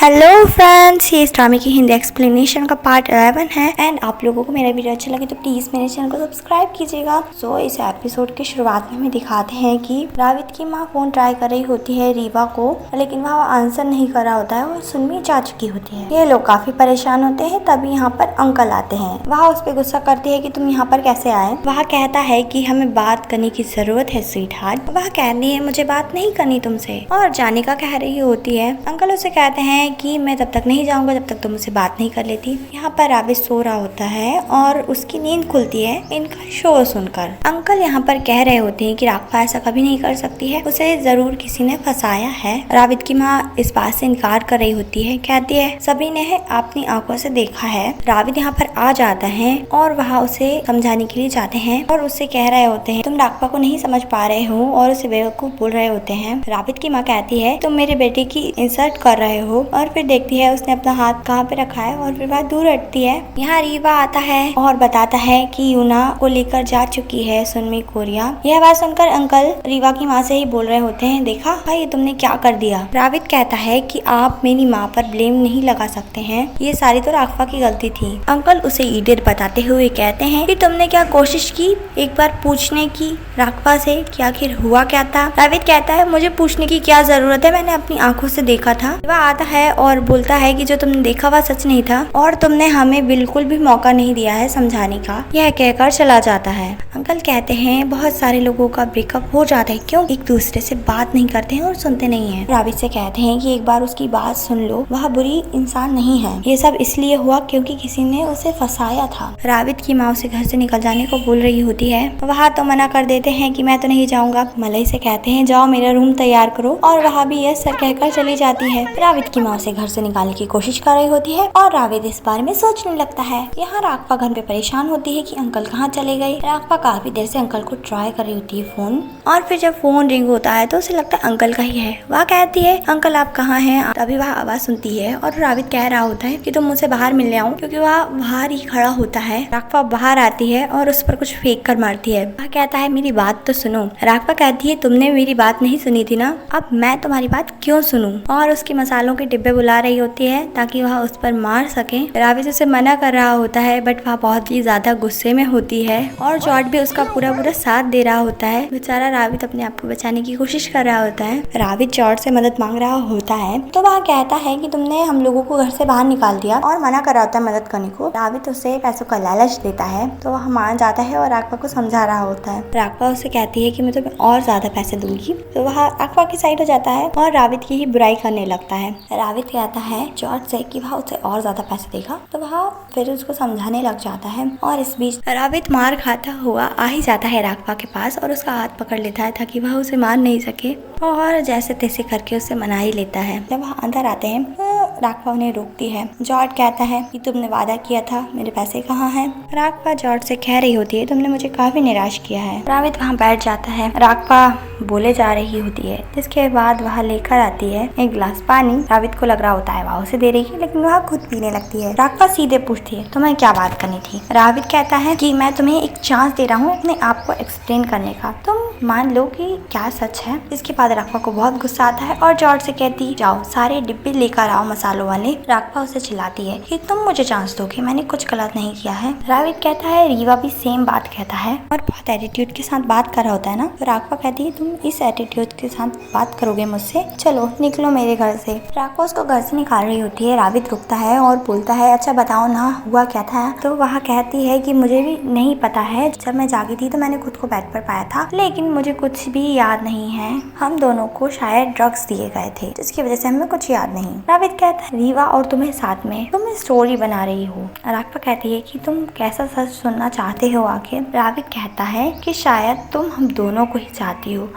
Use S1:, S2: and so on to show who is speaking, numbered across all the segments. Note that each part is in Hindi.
S1: हेलो फ्रेंड्स, ये ड्रामे की हिंदी एक्सप्लेनेशन का पार्ट 11 है। एंड आप लोगों को मेरा वीडियो अच्छा लगे तो प्लीज मेरे चैनल को सब्सक्राइब कीजिएगा। सो इस एपिसोड की शुरुआत में हमें दिखाते हैं कि रावित की माँ फोन ट्राई कर रही होती है रीवा को, लेकिन वह आंसर नहीं कर रहा होता है और सुनमी जा चुकी होती है। ये लोग काफी परेशान होते हैं। तभी यहाँ पर अंकल आते हैं। वह उस पर गुस्सा करती है कि तुम यहाँ पर कैसे आए। वह कहता है कि हमें बात करने की जरूरत है स्वीट हार्ट। वह कहती है मुझे बात नहीं करनी तुमसे और जाने का कह रही होती है। अंकल उसे कहते हैं कि मैं तब तक नहीं जाऊंगा जब तक तुम मुझसे बात नहीं कर लेती। यहाँ पर रावित सो रहा होता है और उसकी नींद खुलती है इनका शोर सुनकर। अंकल यहाँ पर कह रहे होते हैं कि राघवा ऐसा कभी नहीं कर सकती है, उसे जरूर किसी ने फंसाया है। रावित की माँ इस बात से इनकार कर रही होती है, कहती है सभी ने अपनी आंखों से देखा है। रावित यहाँ पर आ जाता है और वह उसे समझाने के लिए जाते हैं और उससे कह रहे होते हैं तुम राघवा को नहीं समझ पा रहे हो और उसे बेवकूफ बोल रहे होते हैं। रावित की माँ कहती है तुम मेरे बेटे की इंसल्ट कर रहे हो और फिर देखती है उसने अपना हाथ कहाँ पे रखा है और फिर वह दूर हटती है। यहाँ रीवा आता है और बताता है कि यूना को लेकर जा चुकी है सुनमी कोरिया। यह बात सुनकर अंकल रीवा की माँ से ही बोल रहे होते हैं देखा भाई तुमने क्या कर दिया। रावित कहता है कि आप मेरी माँ पर ब्लेम नहीं लगा सकते हैं, ये सारी तो राघवा की गलती थी। अंकल उसे इडियट बताते हुए कहते हैं कि तुमने क्या कोशिश की एक बार पूछने की राघवा से कि आखिर हुआ क्या था। रावित कहता है मुझे पूछने की क्या जरूरत है, मैंने अपनी आंखों से देखा था। वह आता है और बोलता है कि जो तुमने देखा वह सच नहीं था और तुमने हमें बिल्कुल भी मौका नहीं दिया है समझाने का। यह कहकर चला जाता है। अंकल कहते हैं बहुत सारे लोगों का ब्रेकअप हो जाता है, क्यों एक दूसरे से बात नहीं करते हैं और सुनते नहीं हैं। रावित से कहते हैं कि एक बार उसकी बात सुन लो, वह बुरी इंसान नहीं है। ये सब इसलिए हुआ क्योंकि किसी ने उसे फंसाया था। रावित की माँ उसे घर से निकल जाने को बोल रही होती है। वह तो मना कर देते हैं कि मैं तो नहीं जाऊंगा। मलई से कहते हैं जाओ मेरा रूम तैयार करो और वह भी यस सर कहकर चली जाती है। रावित की माँ उसे घर से निकालने की कोशिश कर रही होती है और रावित इस बारे में सोचने लगता है। यहाँ राघवा घर पे परेशान होती है कि अंकल कहाँ चले गए। राघवा काफी देर से अंकल को ट्राई कर रही होती है फोन, और फिर जब फोन रिंग होता है तो उसे लगता है अंकल का ही है। वह कहती है अंकल आप कहाँ हैं। तभी वह आवाज सुनती है और रावित कह रहा होता है कि तुम मुझसे बाहर मिलने आओ, क्योंकि वह बाहर ही खड़ा होता है। राघवा बाहर आती है और उस पर कुछ फेंक कर मारती है। वह कहता है मेरी बात तो सुनो। राघवा कहती है तुमने मेरी बात नहीं सुनी थी ना, अब मैं तुम्हारी बात क्यों सुनूं। और उसके मसालों के डिब्बे बुला रही होती है ताकि वह उस पर मार सके। रावित उसे मना कर रहा होता है बट वह बहुत ही ज्यादा गुस्से में होती है और जॉर्ज भी उसका पूरा साथ दे रहा होता है। बेचारा रावित अपने आप को बचाने की कोशिश कर रहा होता है। रावित जॉर्ज से मदद मांग रहा होता है तो वह कहता है कि तुमने हम लोगों को घर से बाहर निकाल दिया और मना कर रहा होता है मदद करने को। रावित उसे पैसों का लालच देता है तो वह मान जाता है और राघवा को समझा रहा होता है। राघवा उसे कहती है कि मैं तुम्हें और ज्यादा पैसे दूंगी, तो वह राघवा की साइड हो जाता है और रावित की ही बुराई करने लगता है। रावित कहता है जॉर्ज से कि वह उसे और ज्यादा पैसे देगा, तो वह फिर उसको समझाने लग जाता है। और इस बीच रावित मार खाता हुआ आ ही जाता है राघवा के पास और उसका हाथ पकड़ लेता है ताकि वह उसे मार नहीं सके और जैसे तैसे करके उसे मना ही लेता है। जब वह अंदर आते हैं तो राघवा उन्हें रोकती है। जॉर्ज कहता है कि तुमने वादा किया था, मेरे पैसे कहाँ हैं। राघवा जॉर्ज से कह रही होती है तुमने मुझे काफी निराश किया है। रावित वहाँ बैठ जाता है। राघवा बोले जा रही होती है, जिसके बाद वह लेकर आती है एक गिलास पानी। रावित को लग रहा होता है वह उसे दे रही है, लेकिन वह खुद पीने लगती है। राघवा सीधे पूछती है तुम्हें क्या बात करनी थी। रावित कहता है कि मैं तुम्हें एक चांस दे रहा हूँ अपने आप को एक्सप्लेन करने का, तुम मान लो कि क्या सच है। इसके बाद राघवा को बहुत गुस्सा आता है और जॉर्ज से कहती जाओ सारे डिब्बे लेकर आओ मसालों वाले। राघवा उसे चिल्लाती है कि तुम मुझे चांस दोगे, मैंने कुछ गलत नहीं किया है। रावित कहता है रीवा भी सेम बात कहता है और बहुत एटीट्यूड के साथ बात कर रहा होता है ना। तो राघवा कहती है तुम इस एटीट्यूड के साथ बात करोगे मुझसे, चलो निकलो मेरे घर से। राघवा उसको घर से निकाल रही होती है। रावित रुकता है और बोलता है अच्छा बताओ ना हुआ क्या था। तो वह कहती है कि मुझे भी नहीं पता है, जब मैं जागी थी तो मैंने खुद को बेड पर पाया था, लेकिन मुझे कुछ भी याद नहीं है। हम दोनों को शायद ड्रग्स दिए गए थे जिसकी वजह से हमें कुछ याद नहीं। रावित कहता है रीवा और तुम्हें साथ में तुम स्टोरी बना रही हो। राघवा कहती है कि तुम कैसा सच सुनना चाहते हो आखिर। रावित कहता है कि शायद तुम हम दोनों को ही चाहती हो।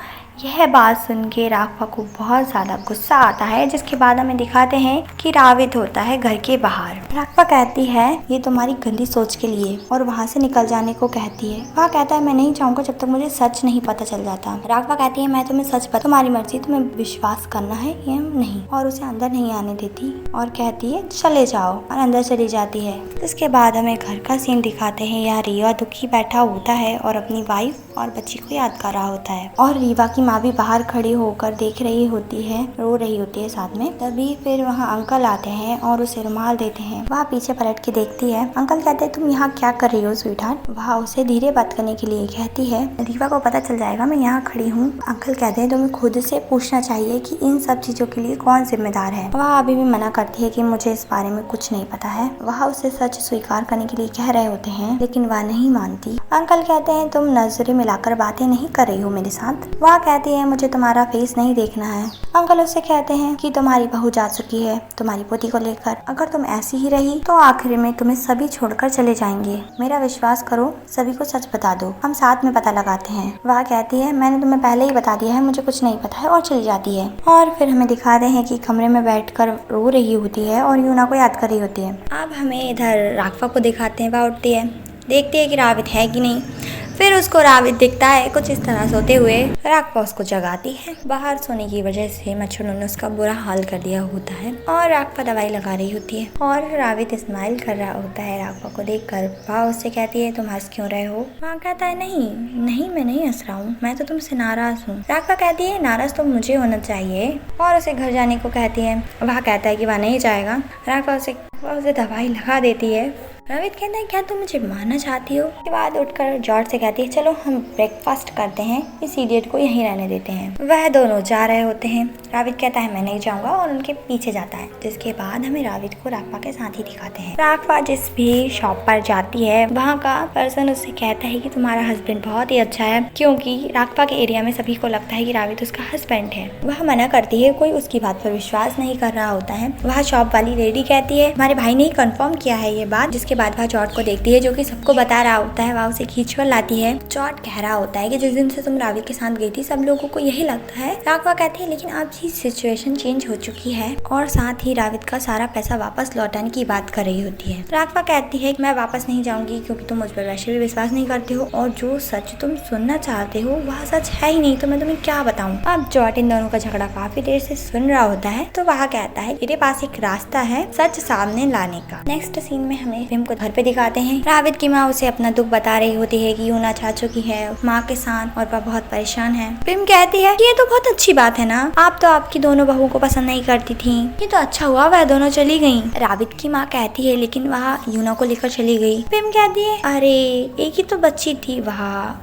S1: यह बात सुन के राघवा को बहुत ज्यादा गुस्सा आता है, जिसके बाद हमें दिखाते हैं कि रावित होता है घर के बाहर। राघवा कहती है ये तुम्हारी गंदी सोच के लिए और वहाँ से निकल जाने को कहती है। वह कहता है मैं नहीं चाहूंगा जब तक मुझे सच नहीं पता चल जाता। राघवा कहती है मैं तुम्हें सच पता, तुम्हारी मर्जी, तुम्हें विश्वास करना है या नहीं, और उसे अंदर नहीं आने देती और कहती है चले जाओ और अंदर चली जाती है। इसके बाद हमें घर का सीन दिखाते हैं। यहाँ रीवा दुखी बैठा होता है और अपनी वाइफ और बच्ची को याद कर रहा होता है और रीवा की माँ भी बाहर खड़ी होकर देख रही होती है, रो रही होती है साथ में। तभी फिर वहाँ अंकल आते हैं और उसे रुमाल देते हैं। वह पीछे पलट के देखती है। अंकल कहते हैं तुम यहाँ क्या कर रही हो स्वीटहार्ट। वह उसे धीरे बात करने के लिए कहती है रीवा को पता चल जाएगा मैं यहाँ खड़ी हूँ। अंकल कहते हैं तुम्हें खुद से पूछना चाहिए कि इन सब चीजों के लिए कौन जिम्मेदार है। वह अभी भी मना करती है कि मुझे इस बारे में कुछ नहीं पता है। वह उसे सच स्वीकार करने के लिए कह रहे होते हैं लेकिन वह नहीं मानती। अंकल कहते हैं तुम नजरें मिलाकर बातें नहीं कर रही हो मेरे साथ। वह कहती है मुझे तुम्हारा फेस नहीं देखना है। अंकल उससे कहते हैं कि तुम्हारी बहू जा चुकी है तुम्हारी पोती को लेकर। अगर तुम ऐसी ही रही तो आखिर में तुम्हें सभी छोड़कर चले जाएंगे। मेरा विश्वास करो, सभी को सच बता दो, हम साथ में पता लगाते हैं। वह कहती है मैंने तुम्हें पहले ही बता दिया है, मुझे कुछ नहीं पता है, और चली जाती है। और फिर हमें दिखाते हैं कि कमरे में बैठकर रो रही होती है और यूना को याद कर रही होती है। अब हमें इधर राघवा को दिखाते हैं। वह उठती है, देखती है कि रावित है कि नहीं। फिर उसको रावित दिखता है कुछ इस तरह सोते हुए। राघवा उसको जगाती है। बाहर सोने की वजह से मच्छरों ने उसका बुरा हाल कर दिया होता है और राघवा दवाई लगा रही होती है और रावित स्माइल कर रहा होता है राघवा को देखकर। वह उससे कहती है तुम हंस क्यों रहे हो। वह कहता है नहीं नहीं मैं नहीं हंस रहा हूँ, मैं तो तुमसे नाराज हूँ। राघवा कहती है नाराज तो मुझे होना चाहिए और उसे घर जाने को कहती है। वह कहता है कि वह नहीं जाएगा। राघवा उसे दवाई लगा देती है। रावित कहता है क्या तुम मुझे मारना चाहती हो। उसके बाद उठकर जॉर्ज से कहती है चलो हम ब्रेकफास्ट करते हैं, इस इडियट को यहीं रहने देते हैं। वह दोनों जा रहे होते हैं। रावित कहता है मैं नहीं जाऊंगा और उनके पीछे जाता है। जिसके बाद हमें रावित को राघवा के साथ ही दिखाते हैं। राघवा जिस भी शॉप पर जाती है वहाँ का पर्सन उससे कहता है कि तुम्हारा हस्बैंड बहुत ही अच्छा है, क्योंकि राघवा के एरिया में सभी को लगता है कि रावित उसका हस्बैंड है। वह मना करती है, कोई उसकी बात पर विश्वास नहीं कर रहा होता है। वह शॉप वाली लेडी कहती है हमारे भाई ने कंफर्म किया है ये बात। जिसके बाद वह जॉर्ज को देखती है जो कि सबको बता रहा होता है। वह उसे खींचकर लाती है। जॉर्ज कह रहा होता है कि जिस दिन से तुम रावित के साथ गई थी सब लोगों को यही लगता है। राघवा कहती है लेकिन अब ये सिचुएशन चेंज हो चुकी है और साथ ही रावित का सारा पैसा वापस लौटाने की बात कर रही होती है। राघवा कहती है मैं वापस नहीं जाऊंगी क्योंकि तुम मुझ पर वैसे भी विश्वास नहीं करते हो और जो सच तुम सुनना चाहते हो वह सच है ही नहीं, तो मैं तुम्हें क्या बताऊं। अब जॉर्ज इन दोनों का झगड़ा काफी देर से सुन रहा होता है तो वह कहता है मेरे पास एक रास्ता है सच सामने लाने का। नेक्स्ट सीन में हमें फिल्म को घर पे दिखाते हैं। रावित की माँ उसे अपना दुख बता रही होती है कि यूना जा चुकी है माँ के साथ और वह बहुत परेशान है। फिल्म कहती है ये तो बहुत अच्छी बात है ना, आप तो आपकी दोनों बहू को पसंद नहीं करती थी, ये तो अच्छा हुआ वह दोनों चली गयी। रावित की माँ कहती है लेकिन वह यूना को लेकर चली गई। फिल्म कहती है अरे एक ही तो बच्ची थी, वह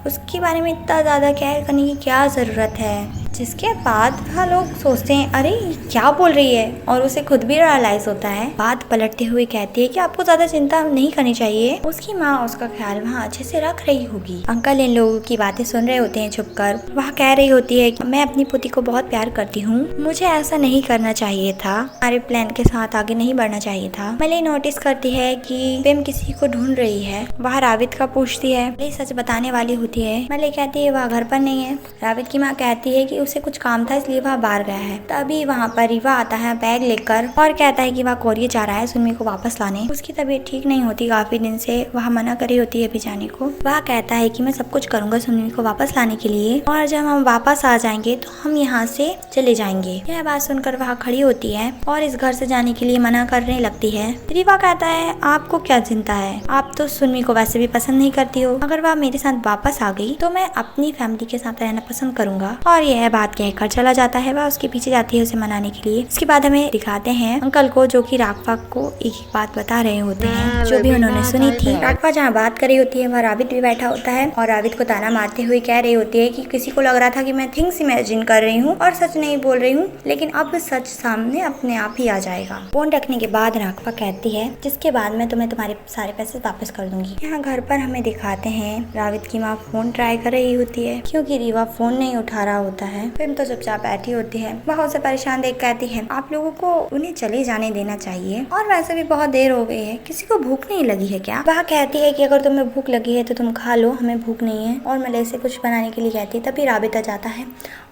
S1: उसके बारे में इतना ज्यादा केयर करने की क्या जरूरत है। जिसके बाद वह लोग सोचते हैं अरे क्या बोल रही है और उसे खुद भी रियलाइज होता है। बात पलटते हुए कहती है कि आपको ज्यादा चिंता नहीं करनी चाहिए, उसकी माँ उसका ख्याल वहाँ अच्छे से रख रही होगी। अंकल इन लोगों की बातें सुन रहे होते हैं छुपकर। वह कह रही होती है कि मैं अपनी पुती को बहुत प्यार करती हूँ, मुझे ऐसा नहीं करना चाहिए था, हमारे प्लान के साथ आगे नहीं बढ़ना चाहिए था। मले नोटिस करती है कि प्रेम किसी को ढूंढ रही है। वह रावित का पूछती है। मले सच बताने वाली होती है। मले कहती है वह घर पर नहीं है। रावित की माँ कहती है कि उसे कुछ काम था इसलिए वह बाहर गया है। तभी वहाँ पर रीवा आता है बैग लेकर और कहता है कि वह कोरिया जा रहा है सुन्नी को वापस लाने। उसकी तबीयत ठीक नहीं होती काफी दिन से, वह मना करी होती है अभी जाने को। वह कहता है कि मैं सब कुछ करूंगा सुन्नी को वापस लाने के लिए और जब हम वापस आ जाएंगे तो हम यहाँ से चले जाएंगे। यह बात सुनकर वह खड़ी होती है और इस घर से जाने के लिए मना करने लगती है। रीवा कहता है आपको क्या चिंता है, आप तो सुन्नी को वैसे भी पसंद नहीं करती हो, अगर वह मेरे साथ वापस आ गई तो मैं अपनी फैमिली के साथ रहना पसंद करूंगा। और यह बात कहकर चला जाता है। वह उसके पीछे जाती है उसे मनाने के लिए। इसके बाद हमें दिखाते हैं अंकल को जो कि राघवा को एक बात बता रहे होते हैं जो भी उन्होंने सुनी थी। राघवा जहाँ बात कर रही होती है वह रावित भी बैठा होता है और रावित को ताना मारते हुए कह रही होती है कि किसी को लग रहा था कि मैं थिंग्स इमेजिन कर रही हूँ और सच नहीं बोल रही हूँ, लेकिन अब सच सामने अपने आप ही आ जाएगा। फोन रखने के बाद राघवा कहती है जिसके बाद मैं तुम्हें तुम्हारे सारे पैसे वापस कर दूंगी। यहाँ घर पर हमें दिखाते हैं रावित की माँ फोन ट्राई कर रही होती है क्योंकि रीवा फोन नहीं उठा रहा होता है। फिल्म तो चुपचाप बैठी होती है। वह उसे परेशान देख कहती है आप लोगों को उन्हें चले जाने देना चाहिए और वैसे भी बहुत देर हो गई है, किसी को भूख नहीं लगी है क्या। वह कहती है कि अगर तुम्हें भूख लगी है तो तुम खा लो, हमें भूख नहीं है। और मले से कुछ बनाने के लिए कहती है। तभी रावित आ जाता है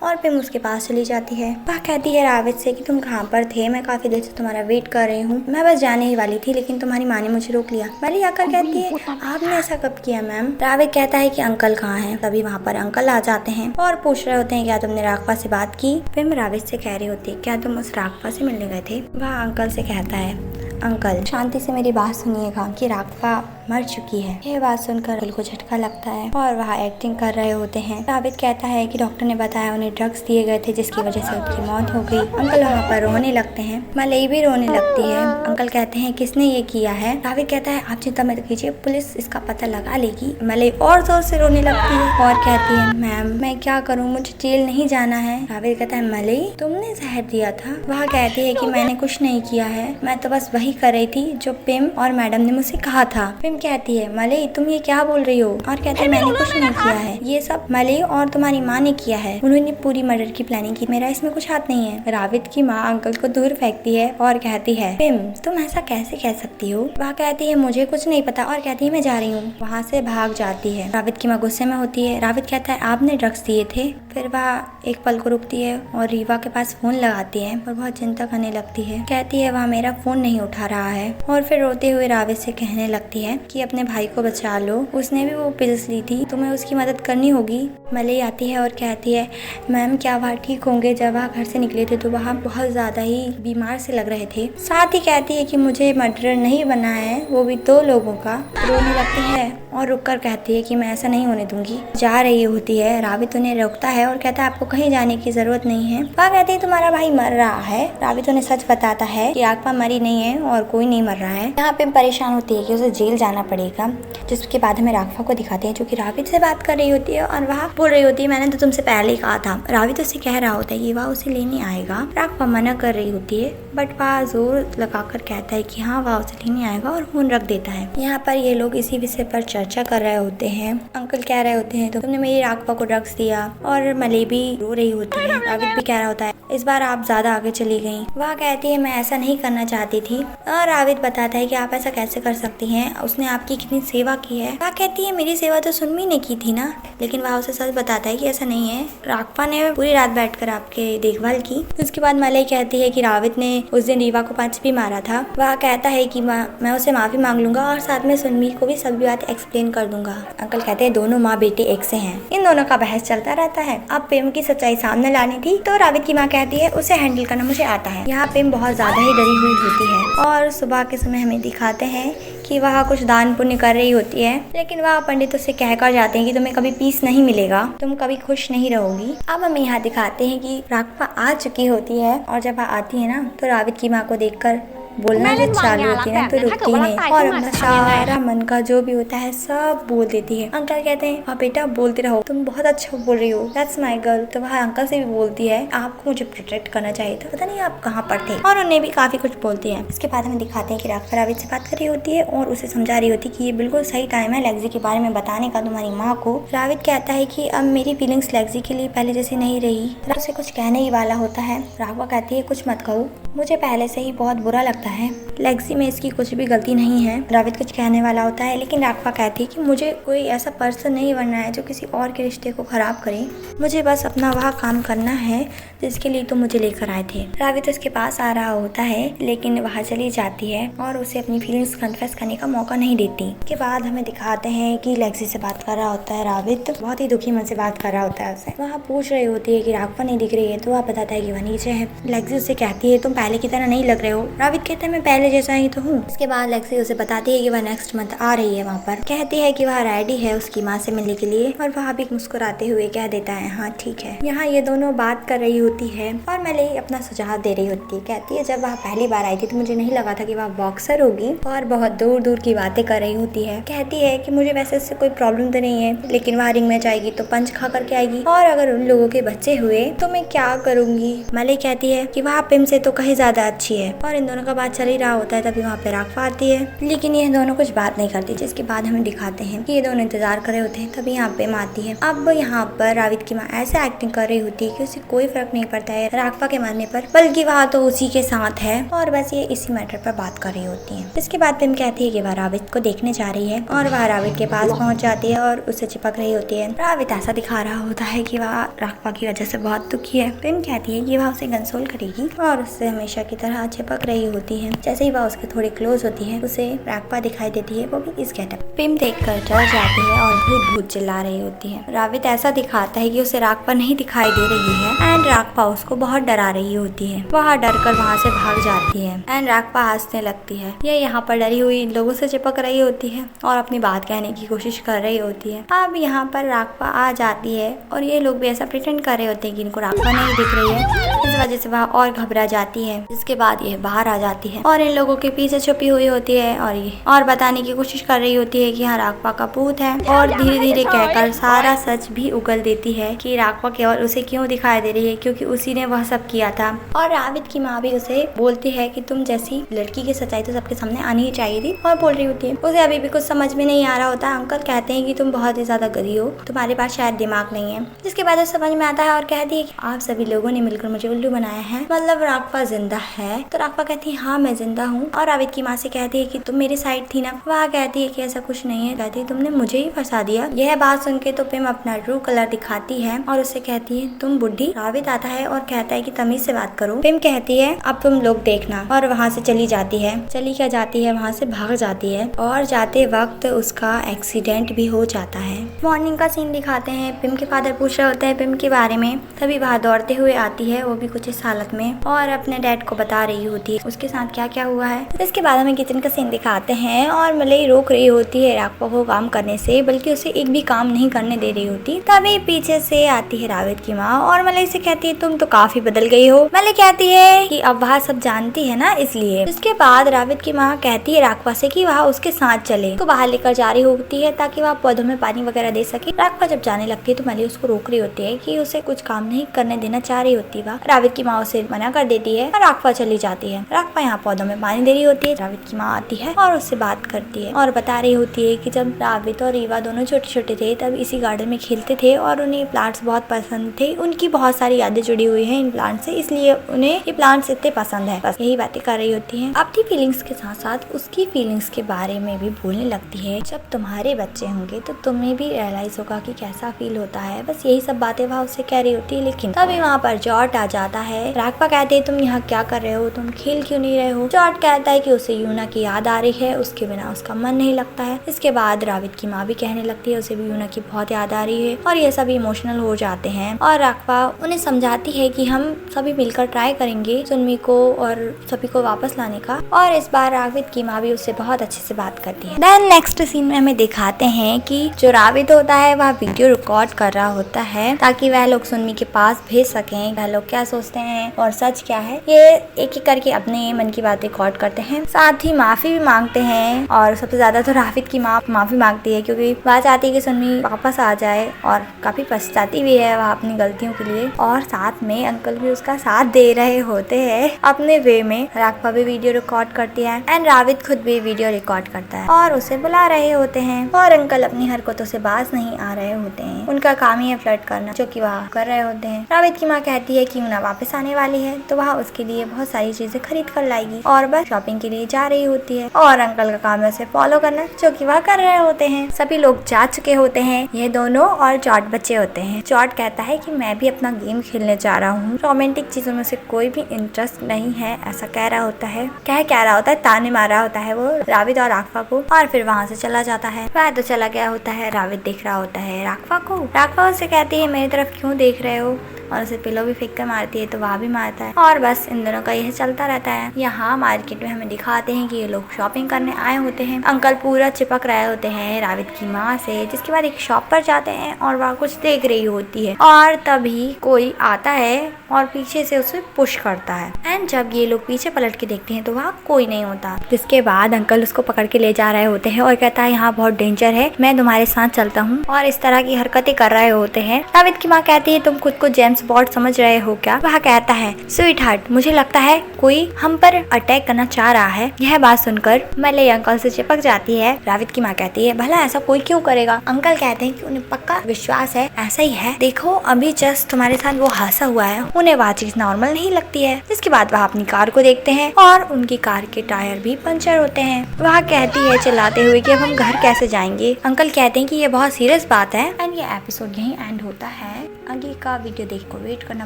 S1: और फिर उसके पास चली जाती है। वह कहती है रावित से कि तुम कहाँ पर थे, मैं काफी देर से तुम्हारा वेट कर रही हूँ, मैं बस जाने ही वाली थी लेकिन तुम्हारी माँ ने मुझे रोक लिया। मली आकर कहती है आपने ऐसा कब किया मैम। रावित कहता है कि अंकल कहाँ है। तभी वहाँ पर अंकल आ जाते हैं और पूछ रहे होते हैं क्या तुमने राघवा से बात की। फिर रावित से कह रही होती है क्या तुम उस राघवा से मिलने गए थे। वह अंकल से कहता है अंकल शांति से मेरी बात सुनिएगा कि राघवा मर चुकी है। यह बात सुनकर अंकल को झटका लगता है और वह एक्टिंग कर रहे होते हैं। रावित कहता है कि डॉक्टर ने बताया उन्हें ड्रग्स दिए गए थे जिसकी वजह से उनकी मौत हो गई। अंकल वहाँ पर रोने लगते हैं। मलई भी रोने लगती है। अंकल कहते हैं किसने ये किया है। रावित कहता है आप चिंता मत कीजिए, पुलिस इसका पता लगा लेगी। मलई और जोर से रोने लगती है और कहती है मैम मैं क्या करूँ, मुझे जेल नहीं जाना है। रावित कहता है मलई तुमने जहर दिया था। वह कहती है कि मैंने कुछ नहीं किया है, मैं तो बस वही कर रही थी जो पिम और मैडम ने मुझसे कहा था। पिम कहती है मलई तुम ये क्या बोल रही हो, और कहते हैं मैंने कुछ नहीं किया है, ये सब मलई और तुम्हारी माँ ने किया है, उन्होंने पूरी मर्डर की प्लानिंग की, मेरा इसमें कुछ हाथ नहीं है। रावित की माँ अंकल को दूर फेंकती है और कहती है पिम तुम ऐसा कैसे कह सकती हो। वह कहती है मुझे कुछ नहीं पता और कहती है मैं जा रही हूँ। वहाँ से भाग जाती है। रावित की माँ गुस्से में होती है। रावित कहता है आपने ड्रग्स दिए थे। फिर वह एक पल को रुकती है और रीवा के पास फोन लगाती है और बहुत चिंता करने लगती है। कहती है वह मेरा फोन नहीं उठा रहा है और फिर रोते हुए रावित से कहने लगती है कि अपने भाई को बचा लो, उसने भी वो पिल्स ली थी, तुम्हें उसकी मदद करनी होगी। मलई आती है और कहती है मैम क्या वह ठीक होंगे, जब वह घर से निकले थे तो वह बहुत ज्यादा ही बीमार से लग रहे थे। साथ ही कहती है कि मुझे मर्डरर नहीं बना है, वो भी 2 लोगों का। रोने लगती है और रुककर कहती है कि मैं ऐसा नहीं होने दूंगी। जा रही होती है। रावित उन्हें रोकता है और कहता है आपको कहीं जाने की जरूरत नहीं है। वह कहती है तुम्हारा भाई मर रहा है। रावित उन्हें सच बताता है कि आगपा मरी नहीं है और कोई नहीं मर रहा है। यहाँ पे परेशान होती है कि उसे जेल जाना पड़ेगा, जिसके बाद हमें राघवा को दिखाते हैं जो कि रावित से बात कर रही होती है और वह बोल रही होती है मैंने तो तुमसे पहले ही कहा था। रावित उससे कह रहा होता है कि वह उसे लेने आएगा। राघवा मना कर रही होती है बट वह जोर लगाकर कहता है कि हाँ वह उसे लेने आएगा और फोन रख देता है। यहाँ पर ये लोग इसी विषय पर चर्चा कर रहे होते हैं। अंकल कह रहे होते हैं तो तुमने मेरी राघवा को ड्रग्स दिया, और मलई भी रो रही होती है। रावित भी कह रहा होता है इस बार आप ज्यादा आगे चली गई। वह कहती है मैं ऐसा नहीं करना चाहती थी, और रावित बताता है कि आप ऐसा कैसे कर सकती हैं, उसने आपकी कितनी सेवा की है। वह कहती है मेरी सेवा तो सुनमी ने की थी ना, लेकिन वह उसे सच बताता है कि ऐसा नहीं है, राघवा ने पूरी रात बैठकर आपके देखभाल की। उसके बाद मलई कहती है कि रावित ने उस दिन रीवा को पंच भी मारा था। वह कहता है कि मैं उसे माफी मांग लूंगा और साथ में सुनमी को भी सभी बात एक्सप्लेन कर दूंगा। अंकल कहते हैं दोनों माँ बेटी एक से हैं। इन दोनों का बहस चलता रहता है। अब प्रेम की सच्चाई सामने लानी थी तो रावित की माँ कहती है उसे हैंडल करना मुझे आता है। यहाँ प्रेम बहुत ज्यादा ही डरी हुई होती है और सुबह के समय हमें दिखाते हैं कि वह कुछ दान पुण्य कर रही होती है, लेकिन वह पंडितों से कहकर जाते हैं कि तुम्हें कभी पीस नहीं मिलेगा, तुम कभी खुश नहीं रहोगी। अब हमें यहाँ दिखाते हैं कि राघवा आ चुकी होती है और जब वह आती है ना तो रावित की माँ को देखकर बोलना जो चालू होती है ना तो रुकती नहीं और अपना सारा मन का जो भी होता है सब बोल देती है। अंकल कहते हैं हाँ बेटा बोलते रहो, तुम बहुत अच्छा बोल रही हो, दैट्स माय गर्ल। तो वह अंकल से भी बोलती है आपको मुझे प्रोटेक्ट करना चाहिए था, पता नहीं आप कहाँ पर थे, और उन्हें भी काफी कुछ बोलती है। इसके बाद हमें दिखाते हैं कि राघवा रावित से बात कर रही होती है और उसे समझा रही होती है कि ये बिल्कुल सही टाइम है लेग्जी के बारे में बताने का तुम्हारी माँ को। रावित कहता है कि अब मेरी फीलिंग्स लेग्जी के लिए पहले जैसी नहीं रही। उसे कुछ कहने ही वाला होता है। राघवा कहती है कुछ मत कहो, मुझे पहले से ही बहुत बुरा लगता है, लेग्जी में इसकी कुछ भी गलती नहीं है। रावित कुछ कहने वाला होता है लेकिन राघवा कहती है कि मुझे कोई ऐसा पर्सन नहीं बनना है जो किसी और के रिश्ते को खराब करे, मुझे बस अपना वह काम करना है जिसके लिए तुम मुझे लेकर आए थे। रावित उसके पास आ रहा होता है लेकिन वहाँ चली जाती है और उसे अपनी फीलिंग्स कन्फेस करने का मौका नहीं देती। के बाद हमें दिखाते हैं कि लेग्जी से बात कर रहा होता है रावित, बहुत ही दुखी मन से बात कर रहा होता है उससे। वहाँ पूछ रही होती है कि राघवा नहीं दिख रही है तो वह बताता है कि वह नीचे है। लेग्जी उससे कहती है तुम पहले की तरह नहीं लग रहे हो। रावित कहता है मैं पहले जैसा ही तो हूँ। इसके बाद लेग्जी उसे बताती है कि वह नेक्स्ट मंथ आ रही है वहाँ पर। कहती है कि वह रेडी है उसकी माँ से मिलने के लिए और वह भी मुस्कुराते हुए कह देता है हाँ ठीक है। यहाँ ये दोनों बात कर रही होती है और मलई अपना सुझाव दे रही होती है। कहती है जब वह पहली बार आई थी तो मुझे नहीं लगा था कि वह बॉक्सर होगी, और बहुत दूर दूर की बातें कर रही होती है। कहती है कि मुझे वैसे इससे कोई प्रॉब्लम तो नहीं है, लेकिन वह रिंग में जाएगी तो पंच खा करके आएगी, और अगर उन लोगों के बच्चे हुए तो मैं क्या करूंगी। मलई कहती है कि वह पिम से तो कहीं ज्यादा अच्छी है, और इन दोनों का बात चल ही रहा होता है। तभी वहाँ पे राघवा आती है लेकिन ये दोनों कुछ बात नहीं करती, जिसके बाद हमें दिखाते हैं कि ये दोनों इंतजार कर रहे होते हैं। तभी यहाँ पे माँ आती है। अब यहाँ पर रावित की माँ ऐसे एक्टिंग कर रही होती है कि उसे कोई फर्क नहीं पड़ता है राघवा के मरने पर, बल्कि वह तो उसी के साथ है और बस ये इसी मैटर पर बात कर रही होती है। इसके बाद पिम कहती है कि वह रावित को देखने जा रही है और वह रावित के पास पहुंच जाती है और उसे चिपक रही होती है। रावित ऐसा दिखा रहा होता है कि वह राघवा की वजह से बहुत दुखी है। पिम कहती है कि वह उसे कंसोल करेगी और उससे हमेशा की तरह चिपक रही होती होती है। जैसे ही वह उसके थोड़ी क्लोज होती है उसे राघवा दिखाई देती है, वो भी इस गेटअप। पिम देखकर डर जाती है और भूत भूत चिल्ला रही होती है। रावित ऐसा दिखाता है कि उसे राघवा नहीं दिखाई दे रही है एंड राघवा उसको बहुत डरा रही होती है। वह डर कर वहाँ से भाग जाती है एंड राघवा हंसने लगती है। ये यहाँ पर डरी हुई इन लोगों से चिपक रही होती है और अपनी बात कहने की कोशिश कर रही होती है। अब यहाँ पर राघवा आ जाती है और ये लोग भी ऐसा प्रिटेंड कर रहे होते हैं कि इनको राघवा नहीं दिख रही है। इस वजह से वह और घबरा जाती है। जिसके बाद ये बाहर आ जाती है और इन लोगों के पीछे छुपी हुई होती है और ये और बताने की कोशिश कर रही होती है कि यहाँ राघवा का भूत है और धीरे धीरे कहकर सारा सच भी उगल देती है कि राघवा केवल उसे क्यों दिखाई दे रही है, क्योंकि उसी ने वह सब किया था। और रावित की माँ भी उसे बोलती है कि तुम जैसी लड़की की सच्चाई तो सबके सामने आनी ही चाहिए थी, और बोल रही होती है। उसे अभी भी कुछ समझ में नहीं आ रहा होता। अंकल कहते हैं कि तुम बहुत ही ज्यादा गरीब हो, तुम्हारे पास शायद दिमाग नहीं है। जिसके बाद उसे समझ में आता है और कहती है कि आप सभी लोगों ने मिलकर मुझे उल्लू बनाया है, मतलब राघवा जिंदा है। तो राघवा कहती है हाँ मैं जिंदा हूँ। और रावित की माँ से कहती है कि तुम मेरी साइड थी ना। वह कहती है कि ऐसा कुछ नहीं है, कहती है तुमने मुझे ही फंसा दिया। यह बात सुन के तो पिम अपना ट्रू कलर दिखाती है और उससे कहती है तुम बुढ़ी। रावित आता है और कहता है कि तमीज से बात करो। पिम कहती है अब तुम लोग देखना, और वहाँ से चली जाती है। चली क्या जाती है, वहाँ से भाग जाती है और जाते वक्त उसका एक्सीडेंट भी हो जाता है। मॉर्निंग का सीन दिखाते हैं। पिम के फादर पूछ रहे होते हैं पिम के बारे में, तभी वह दौड़ते हुए आती है, वो भी कुछ इस हालत में, और अपने डैड को बता रही होती है उसके साथ क्या क्या हुआ है। इसके बाद हमें किचन का सीन दिखाते हैं और मलई रोक रही होती है राघवा को काम करने से, बल्कि उसे एक भी काम नहीं करने दे रही होती। तभी पीछे से आती है रावित की माँ और मलई से कहती है तुम तो काफी बदल गई हो। मलई कहती है कि अब वह सब जानती है ना इसलिए। इसके बाद रावित की माँ कहती है राघवा से कि वह उसके साथ चले, तो बाहर लेकर जा रही होती है ताकि वह पौधों में पानी वगैरह दे सके। राघवा जब जाने लगती है तो मलई उसको रोक रही होती है कि उसे कुछ काम नहीं करने देना चाह रही होती वह। रावित की माँ उसे मना कर देती है और राघवा चली जाती है। राघवा यहाँ पौधों में पानी दे रही होती है। रावित की माँ आती है और उससे बात करती है और बता रही होती है कि जब रावित और रीवा दोनों छोटे छोटे थे तब इसी गार्डन में खेलते थे और उन्हें प्लांट्स बहुत पसंद थे। उनकी बहुत सारी यादें जुड़ी हुई हैं इन प्लांट से, इसलिए उन्हें ये प्लांट्स इतने पसंद है। बस यही बातें कर रही होती हैं। अपनी फीलिंग्स के साथ साथ उसकी फीलिंग्स के बारे में भी बोलने लगती है। जब तुम्हारे बच्चे होंगे तो तुम्हें भी रियलाइज होगा कि कैसा फील होता है। बस यही सब बातें वह उससे कह रही होती है। लेकिन तभी वहाँ पर जॉर्ज आ जाता है। राघवा कहते हैं तुम यहाँ क्या कर रहे हो, तुम खेल क्यों नहीं रहे हो। जॉर्ज कहता है कि उसे यूना की याद आ रही है, उसके बिना उसका मन नहीं लगता है। इसके बाद रावित की माँ भी कहने लगती है उसे भी यूना की बहुत याद आ रही है और ये सभी इमोशनल हो जाते हैं। और राघवा उन्हें समझाती है कि हम सभी मिलकर ट्राई करेंगे सुनमी को और सभी को वापस लाने का। और इस बार रावित की माँ भी उससे बहुत अच्छे से बात करती है। देन नेक्स्ट सीन में हमें दिखाते हैं कि जो रावित होता है वह वीडियो रिकॉर्ड कर रहा होता है ताकि वह लोग सुनमी के पास भेज सकें वह लोग क्या सोचते हैं और सच क्या है। ये एक एक करके अपने मन की बात रिकॉर्ड करते हैं, साथ ही माफी भी मांगते हैं। और सबसे ज्यादा तो रावित की माँ माफी मांगती है क्योंकि वह चाहती है कि सुनमी वापस आ जाए और काफी पछताती भी है वह अपनी गलतियों के लिए। और साथ में अंकल भी उसका साथ दे रहे होते हैं अपने वे में। राघवा भी वीडियो रिकॉर्ड करती है एंड रावित खुद भी वीडियो रिकॉर्ड करता है और उसे बुला रहे होते हैं। और अंकल अपनी हरकतों से बाज नहीं आ रहे होते हैं, उनका काम ही है फ्लर्ट करना, जो कि वह कर रहे होते हैं। रावित की माँ कहती है कि यूना वापस आने वाली है तो वह उसके लिए बहुत सारी चीजें खरीद कर लाएगी और बस शॉपिंग के लिए जा रही होती है। और अंकल का काम है उसे फॉलो करना, जो कि वह कर रहे होते हैं। सभी लोग जा चुके होते हैं, ये दोनों और जॉर्ज बचे होते हैं। जॉर्ज कहता है कि मैं भी अपना गेम खेलने जा रहा हूँ, रोमांटिक चीजों में से कोई भी इंटरेस्ट नहीं है, ऐसा कह रहा होता है। कह रहा होता है, ताने मारा होता है वो रावित और राघवा को और फिर वहाँ से चला जाता है। वह तो चला गया होता है। रावित देख रहा होता है राघवा को। राघवा उससे कहती है मेरी तरफ क्यों देख रहे हो, और उसे पिलो भी फेंक कर मारती है तो वह भी मारता है। और बस इन दोनों का यह चलता रहता है। यहाँ मार्केट में हमें दिखाते हैं कि ये लोग शॉपिंग करने आए होते हैं। अंकल पूरा चिपक रहे होते हैं रावित की माँ से। जिसके बाद एक शॉप पर जाते हैं और वह कुछ देख रही होती है और तभी कोई आता है और पीछे से उसे पुश करता है। एंड जब ये लोग पीछे पलट के देखते हैं तो वहाँ कोई नहीं होता। जिसके बाद अंकल उसको पकड़ के ले जा रहे होते हैं और कहता है यहाँ बहुत डेंजर है, मैं तुम्हारे साथ चलता हूँ, और इस तरह की हरकतें कर रहे होते हैं। रावित की माँ कहती है तुम खुद को जेम्स बॉन्ड समझ रहे हो क्या। वह कहता है स्वीट हार्ट, मुझे लगता है कोई हम पर अटैक करना चाह रहा है। यह बात सुनकर मलई अंकल से चिपक जाती है। रावित की माँ कहती है भला ऐसा कोई क्यों करेगा। अंकल कहते हैं कि उन्हें पक्का विश्वास है, ऐसा ही है, देखो अभी जस्ट तुम्हारे साथ वो हादसा हुआ है, उन्हें वह चीज नॉर्मल नहीं लगती है। जिसके बाद वह अपनी कार को देखते हैं और उनकी कार के टायर भी पंचर होते हैं। वह कहती है चिल्लाते हुए कि अब हम घर कैसे जाएंगे। अंकल कहते हैं कि ये बहुत सीरियस बात है। एंड ये एपिसोड यहीं एंड होता है। आगे का वीडियो देख को वेट करना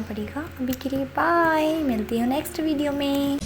S1: पड़ेगा। अभी के लिए बाय, मिलती हूँ नेक्स्ट वीडियो में।